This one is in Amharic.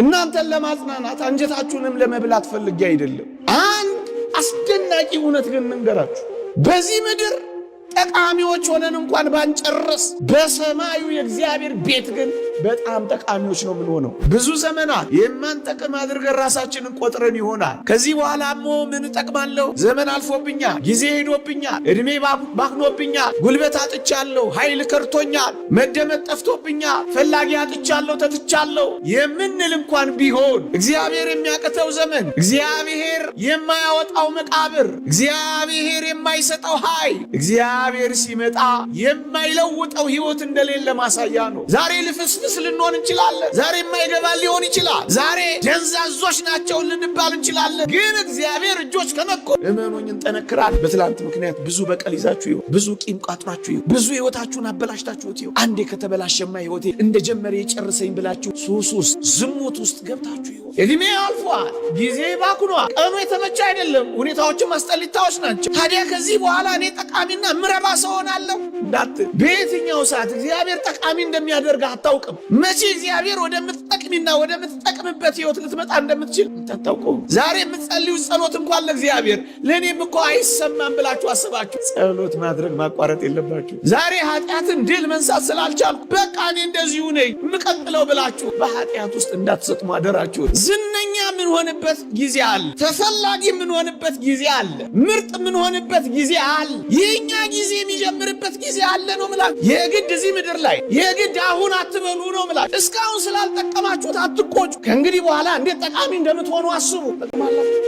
እናንተን ለማጽናናት አንጀታችሁንም ለመብላት ፈልጌ አይደለም። አንድ አስደናቂ እውነት ግን እንገራችሁ። በዚህ ምድር ጠቃሚዎች ሆነን እንኳን ባንጨርስ በሰማዩ የእግዚአብሔር ቤት ግን በጣም ጠቃሚዎች ነው የምንሆነው። ብዙ ዘመናት የማንጠቅም አድርገን ራሳችንን ቆጥረን ይሆናል። ከዚህ በኋላሞ ምን እጠቅማለሁ? ዘመን አልፎብኛል፣ ጊዜ ሄዶብኛል፣ እድሜ ባክኖብኛል፣ ጉልበት አጥቻለሁ፣ ኃይል ከርቶኛል፣ መደመጥ ጠፍቶብኛል፣ ፈላጊ አጥቻለሁ፣ ተትቻለሁ የምንል እንኳን ቢሆን እግዚአብሔር የሚያቅተው ዘመን፣ እግዚአብሔር የማያወጣው መቃብር፣ እግዚአብሔር የማይሰጠው ኃይል፣ እግዚአብሔር ሲመጣ የማይለውጠው ሕይወት እንደሌለ ማሳያ ነው። ዛሬ ልፍስፍስ ልንሆን እንችላለን። ዛሬ የማይገባ ሊሆን ይችላል። ዛሬ ደንዛዞች ናቸው ልንባል እንችላለን። ግን እግዚአብሔር እጆች ከነኮ እመኑኝ እንጠነክራለን። በትላንት ምክንያት ብዙ በቀል ይዛችሁ ይሁን፣ ብዙ ቂም ቋጥራችሁ ይሁን፣ ብዙ ሕይወታችሁን አበላሽታችሁት ይሁን፣ አንዴ ከተበላሸማ ሕይወቴ እንደጀመረ የጨርሰኝ ብላችሁ ሱስ ውስጥ ዝሙት ውስጥ ገብታችሁ ይሁን፣ እድሜ አልፏል፣ ጊዜ ባክኗል፣ ቀኑ የተመቸ አይደለም፣ ሁኔታዎችም አስጠሊታዎች ናቸው። ታዲያ ከዚህ በኋላ እኔ ጠቃሚና ምረባ ሰው ሆናለሁ እንዳትል። በየትኛው ሰዓት እግዚአብሔር ጠቃሚ እንደሚያደርግ አታውቅም። መቼ እግዚአብሔር ወደምትጠቅሚና ወደምትጠቅምበት ሕይወት ልትመጣ እንደምትችል አታውቀውም። ዛሬ የምትጸልዩ ጸሎት እንኳን ለእግዚአብሔር ለእኔም እኮ አይሰማም ብላችሁ አስባችሁ ጸሎት ማድረግ ማቋረጥ የለባችሁ። ዛሬ ኃጢአትን ድል መንሳት ስላልቻልኩ በቃ እኔ እንደዚሁ ነኝ የምቀጥለው ብላችሁ በኃጢአት ውስጥ እንዳትሰጥሙ አደራችሁ። ዝነኛ የምንሆንበት ጊዜ አለ። ተፈላጊ የምንሆንበት ጊዜ አለ። ምርጥ የምንሆንበት ጊዜ አለ። የኛ ጊዜ የሚጀምርበት ጊዜ አለ ነው ምላችሁ። የግድ እዚህ ምድር ላይ የግድ አሁን አትበሉ ነው ምላችሁ። እስካሁን ስላልጠቀማችሁት አትቆጩ። ከእንግዲህ በኋላ እንዴት ጠቃሚ እንደምትሆኑ አስቡ። ጠቅማላችሁ